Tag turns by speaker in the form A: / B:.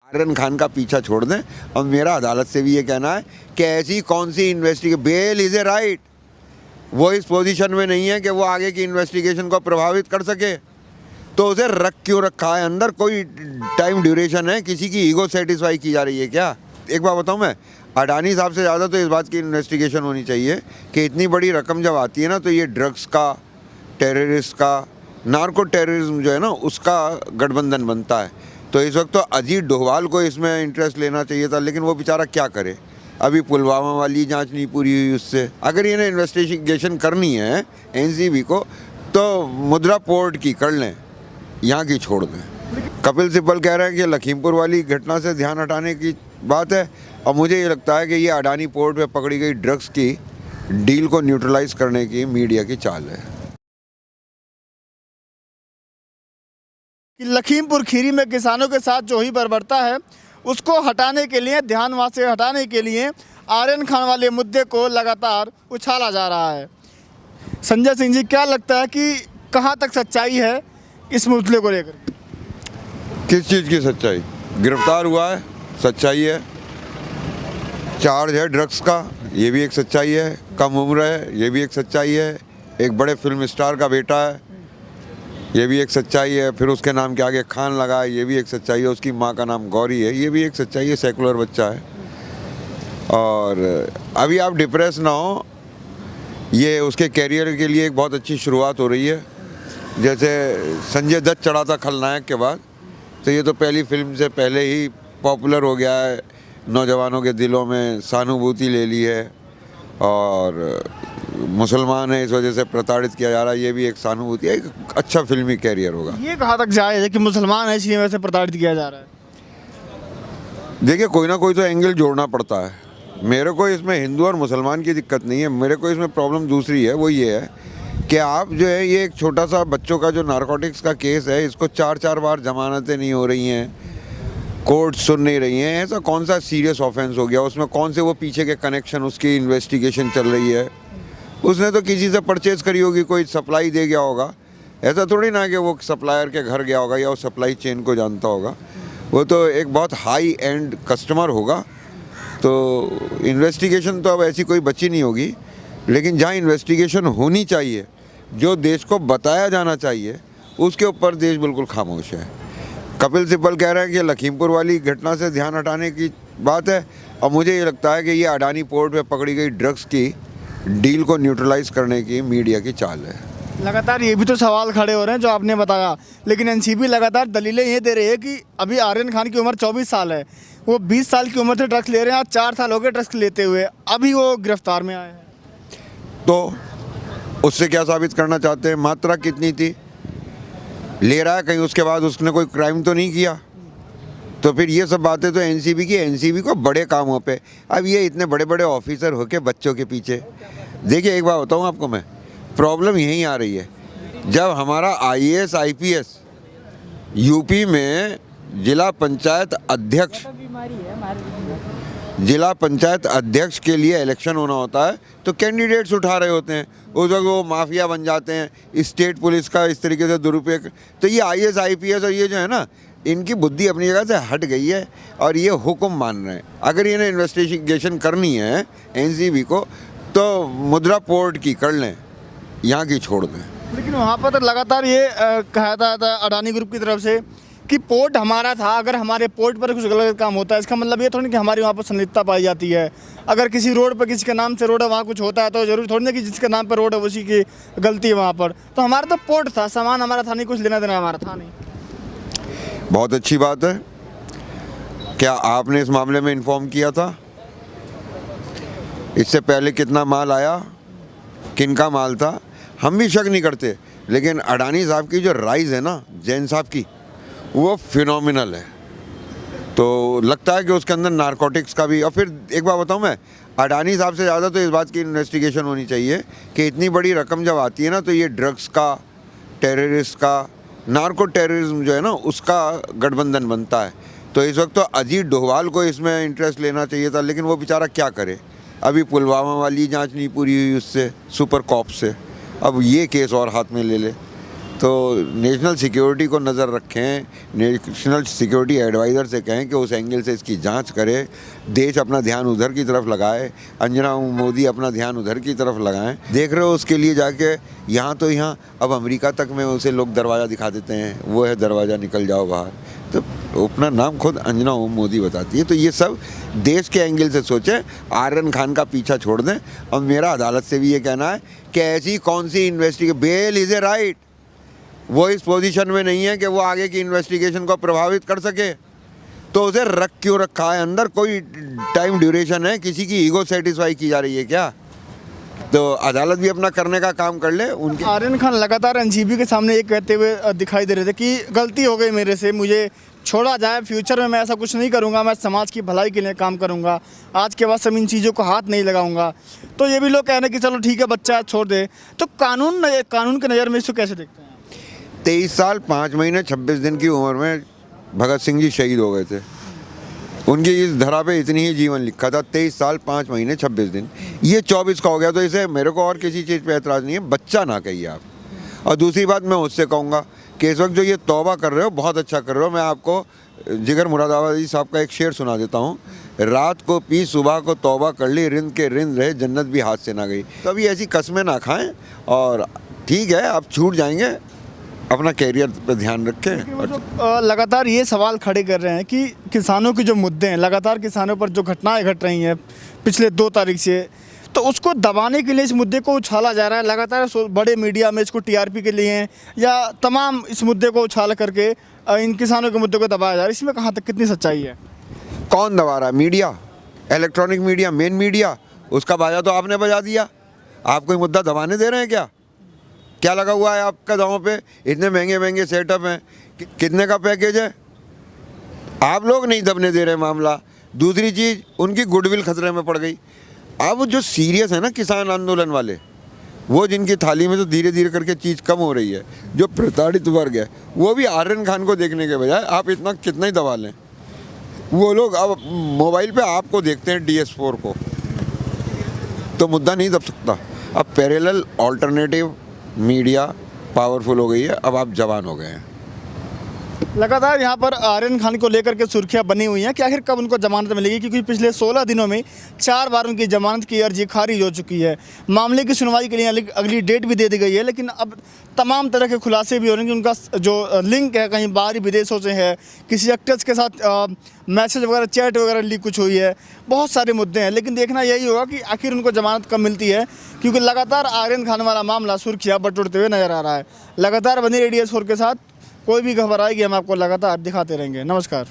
A: आर्यन खान का पीछा छोड़ दें। और मेरा अदालत से भी ये कहना है कि ऐसी कौन सी investigation, Bell is a right, वो इस पोजीशन में नहीं है कि वो आगे की इन्वेस्टिगेशन को प्रभावित कर सके, तो उसे रख क्यों रखा है अंदर? कोई टाइम ड्यूरेशन है? किसी की ईगो सेटिस्फाई की जा रही है क्या? एक बात बताऊं मैं, अडानी साहब से ज़्यादा तो इस बात की इन्वेस्टिगेशन होनी चाहिए कि इतनी बड़ी रकम जब आती है ना, तो ये ड्रग्स का, टेररिस्ट का, नार्को टेररिज्म जो है ना, उसका गठबंधन बनता है। तो इस वक्त तो अजीत डोभाल को इसमें इंटरेस्ट लेना चाहिए था, लेकिन वो बेचारा क्या करे, अभी पुलवामा वाली जांच नहीं पूरी हुई उससे। अगर ये इन्वेस्टिगेशन करनी है एनसीबी को, तो मुद्रा पोर्ट की कर लें, यहाँ की छोड़ दें। कपिल सिब्बल कह रहे हैं कि लखीमपुर वाली घटना से ध्यान हटाने की बात है, और मुझे ये लगता है कि ये अडानी पोर्ट पे पकड़ी गई ड्रग्स की डील को न्यूट्रलाइज करने की मीडिया की चाल है।
B: कि लखीमपुर खीरी में किसानों के साथ जो ही बर्बरता है उसको हटाने के लिए, ध्यान वहाँ से हटाने के लिए आर्यन खान वाले मुद्दे को लगातार उछाला जा रहा है। संजय सिंह जी, क्या लगता है कि कहाँ तक सच्चाई है इस मुद्दे को लेकर?
A: किस चीज़ की सच्चाई? गिरफ्तार हुआ है, सच्चाई है। चार्ज है ड्रग्स का, ये भी एक सच्चाई है। कम उम्र है, ये भी एक सच्चाई है। एक बड़े फिल्म स्टार का बेटा है, ये भी एक सच्चाई है। फिर उसके नाम के आगे खान लगा है, ये भी एक सच्चाई है। उसकी माँ का नाम गौरी है, ये भी एक सच्चाई है। सेकुलर बच्चा है। और अभी आप डिप्रेस ना हो, ये उसके कैरियर के लिए एक बहुत अच्छी शुरुआत हो रही है। जैसे संजय दत्त चढ़ा था खलनायक के बाद, तो ये तो पहली फिल्म से पहले ही पॉपुलर हो गया है, नौजवानों के दिलों में सहानुभूति ले ली है। और मुसलमान है, इस वजह से प्रताड़ित किया जा रहा है, ये भी एक सहानुभूति है। एक अच्छा फिल्मी कैरियर होगा।
B: ये कहाँ तक जायज़ है कि मुसलमान है इसलिए वजह से प्रताड़ित किया जा रहा है?
A: देखिए, कोई ना कोई तो एंगल जोड़ना पड़ता है। मेरे को इसमें हिंदू और मुसलमान की दिक्कत नहीं है, मेरे को इसमें प्रॉब्लम दूसरी है। वो ये है कि आप जो है, ये एक छोटा सा बच्चों का जो नारकोटिक्स का केस है, इसको 4-4 बार जमानतें नहीं हो रही हैं, कोर्ट सुन नहीं रही हैं। ऐसा कौन सा सीरियस ऑफेंस हो गया? उसमें कौन से वो पीछे के कनेक्शन, उसकी इन्वेस्टिगेशन चल रही है। उसने तो किसी से परचेज़ करी होगी, कोई सप्लाई दे गया होगा। ऐसा थोड़ी ना कि वो सप्लायर के घर गया होगा या वो सप्लाई चेन को जानता होगा। वो तो एक बहुत हाई एंड कस्टमर होगा। तो इन्वेस्टिगेशन तो अब ऐसी कोई बची नहीं होगी, लेकिन जहाँ इन्वेस्टिगेशन होनी चाहिए, जो देश को बताया जाना चाहिए, उसके ऊपर देश बिल्कुल खामोश है। कपिल सिब्बल कह रहे हैं कि लखीमपुर वाली घटना से ध्यान हटाने की बात है, और मुझे ये लगता है कि ये अडानी पोर्ट पे पकड़ी गई ड्रग्स की डील को न्यूट्रलाइज करने की मीडिया की चाल है।
B: लगातार ये भी तो सवाल खड़े हो रहे हैं जो आपने बताया, लेकिन एनसीबी लगातार दलीलें ये दे रही है कि अभी आर्यन खान की उम्र 24 साल है, वो 20 साल की उम्र से ड्रग्स ले रहे हैं। आज 4 साल हो गए ड्रग्स लेते हुए, अभी वो गिरफ्तार में आए हैं।
A: तो उससे क्या साबित करना चाहते हैं? मात्रा कितनी थी? ले रहा है कहीं, उसके बाद उसने कोई क्राइम तो नहीं किया। तो फिर ये सब बातें तो एनसीबी की, एनसीबी को बड़े कामों पे। अब ये इतने बड़े बड़े ऑफिसर होके बच्चों के पीछे। देखिए, एक बात बताऊँ आपको मैं, प्रॉब्लम यहीं आ रही है। जब हमारा आईएएस आईपीएस यूपी में जिला पंचायत अध्यक्ष के लिए इलेक्शन होना होता है, तो कैंडिडेट्स उठा रहे होते हैं। उस वक्त वो माफिया बन जाते हैं, स्टेट पुलिस का इस तरीके से दुरुपयोग। तो ये आईएएस आईपीएस और ये जो है ना, इनकी बुद्धि अपनी जगह से हट गई है और ये हुक्म मान रहे हैं। अगर ये इन्वेस्टिगेशन करनी है एनसीबी को, तो मुद्रा पोर्ट की कर लें, यहाँ की छोड़ दें।
B: लेकिन वहाँ पर तो लगातार ये कहा था अडानी ग्रुप की तरफ से कि पोर्ट हमारा था, अगर हमारे पोर्ट पर कुछ गलत काम होता है, इसका मतलब ये थोड़ी ना कि हमारी वहाँ पर संलिप्तता पाई जाती है। अगर किसी रोड पर किसी के नाम से रोड है, वहाँ कुछ होता है, तो जरूर थोड़ी ना कि जिसके नाम पर रोड है उसी की गलती है वहाँ पर। तो हमारा तो पोर्ट था, सामान हमारा था नहीं, कुछ लेना देना हमारा था नहीं।
A: बहुत अच्छी बात है। क्या आपने इस मामले में इन्फॉर्म किया था? इससे पहले कितना माल आया, किनका माल था? हम भी शक नहीं करते, लेकिन अडानी साहब की जो राइज है ना, जैन साहब की, वो फिनोमिनल है। तो लगता है कि उसके अंदर नारकोटिक्स का भी। और फिर एक बात बताऊं मैं, अडानी साहब से ज़्यादा तो इस बात की इन्वेस्टिगेशन होनी चाहिए कि इतनी बड़ी रकम जब आती है ना, तो ये ड्रग्स का, टेररिस्ट का, नार्को टेररिज्म जो है ना, उसका गठबंधन बनता है। तो इस वक्त तो अजीत डोभाल को इसमें इंटरेस्ट लेना चाहिए था, लेकिन वो बेचारा क्या करे, अभी पुलवामा वाली जांच नहीं पूरी हुई उससे, सुपर कॉप से। अब ये केस और हाथ में ले ले, तो नेशनल सिक्योरिटी को नज़र रखें, नेशनल सिक्योरिटी एडवाइज़र से कहें कि उस एंगल से इसकी जांच करे, देश अपना ध्यान उधर की तरफ लगाए, अंजना मोदी अपना ध्यान उधर की तरफ लगाएं। देख रहे हो उसके लिए जाके यहाँ तो यहाँ अब अमेरिका तक में उसे लोग दरवाज़ा दिखा देते हैं, वो है दरवाज़ा, निकल जाओ बाहर। तो अपना नाम खुद अंजना मोदी बताती है। तो ये सब देश के एंगल से सोचें, आर्यन खान का पीछा छोड़ दें। और मेरा अदालत से भी ये कहना है कि ऐसी कौन सी investigation, Bell is a right, वो इस पोजीशन में नहीं है कि वो आगे की इन्वेस्टिगेशन को प्रभावित कर सके, तो उसे रख क्यों रखा है अंदर? कोई टाइम ड्यूरेशन है? किसी की ईगो सेटिस्फाई की जा रही है क्या? तो अदालत भी अपना करने का काम कर ले। उनके
B: आर्यन खान लगातार एनसीबी के सामने ये कहते हुए दिखाई दे रहे थे कि गलती हो गई मेरे से, मुझे छोड़ा जाए, फ्यूचर में मैं ऐसा कुछ नहीं करूंगा, मैं समाज की भलाई के लिए काम करूंगा, आज के बाद सब इन चीज़ों को हाथ नहीं लगाऊंगा। तो ये भी लोग कह रहे हैं कि चलो ठीक है, बच्चा छोड़ दे। तो कानून के नज़र में इसको कैसे देखते हैं?
A: 23 साल 5 महीने 26 दिन की उम्र में भगत सिंह जी शहीद हो गए थे। उनकी इस धरा पे इतनी ही जीवन लिखा था, 23 साल 5 महीने 26 दिन। ये 24 का हो गया, तो इसे मेरे को और किसी चीज़ पे ऐतराज़ नहीं है, बच्चा ना कहिए आप। और दूसरी बात मैं उससे कहूँगा कि इस वक्त जो ये तौबा कर रहे हो बहुत अच्छा कर रहे हो। मैं आपको जिगर मुरादाबादी साहब का एक शेर सुना देता हूँ। रात को पी सुबह को तौबा कर ली, रिंद के रिंद रहे, जन्नत भी हाथ से ना गई। कभी ऐसी कस्में ना खाएं, और ठीक है आप छूट जाएंगे, अपना कैरियर पे ध्यान रखें।
B: वो जो लगातार ये सवाल खड़े कर रहे हैं कि किसानों के जो मुद्दे हैं, लगातार किसानों पर जो घटनाएं घट रही हैं पिछले 2 तारीख से, तो उसको दबाने के लिए इस मुद्दे को उछाला जा रहा है। लगातार बड़े मीडिया में इसको टीआरपी के लिए या तमाम इस मुद्दे को उछाल करके इन किसानों के मुद्दे को दबाया जा रहा है। इसमें कहाँ तक कितनी सच्चाई है?
A: कौन दबा रहा है? Media, electronic media, main media. उसका बाजा तो आपने बजा दिया। आप कोई मुद्दा दबाने दे रहे हैं क्या? क्या लगा हुआ है आपका दांव पे? इतने महंगे महंगे सेटअप हैं, कितने का पैकेज है? आप लोग नहीं दबने दे रहे मामला। दूसरी चीज़, उनकी गुडविल खतरे में पड़ गई। अब जो सीरियस है ना किसान आंदोलन वाले, वो जिनकी थाली में तो धीरे धीरे करके चीज़ कम हो रही है, जो प्रताड़ित वर्ग है, वो भी आर्यन खान को देखने के बजाय आप इतना कितना ही दबा लें, वो लोग अब मोबाइल पे आपको देखते हैं, DS4 को, तो मुद्दा नहीं दब सकता। अब पैरेलल ऑल्टरनेटिव मीडिया पावरफुल हो गई है, अब आप जवान हो गए हैं।
B: लगातार यहाँ पर आर्यन खान को लेकर के सुर्खियां बनी हुई हैं कि आखिर कब उनको जमानत मिलेगी, क्योंकि पिछले 16 दिनों में 4 बार उनकी जमानत की अर्जी खारिज हो चुकी है। मामले की सुनवाई के लिए अगली डेट भी दे दी गई है, लेकिन अब तमाम तरह के खुलासे भी हो रहे हैं कि उनका जो लिंक है कहीं बाहरी विदेशों से है, किसी एक्टर्स के साथ मैसेज वगैरह, चैट वगैरह लीक कुछ हुई है, बहुत सारे मुद्दे हैं। लेकिन देखना यही होगा कि आखिर उनको जमानत कब मिलती है, क्योंकि लगातार आर्यन खान वाला मामला सुर्खियाँ बटोरते हुए नजर आ रहा है। लगातार बनी रहिए DS4 के साथ, कोई भी खबर आएगी हम आपको लगातार दिखाते रहेंगे। नमस्कार।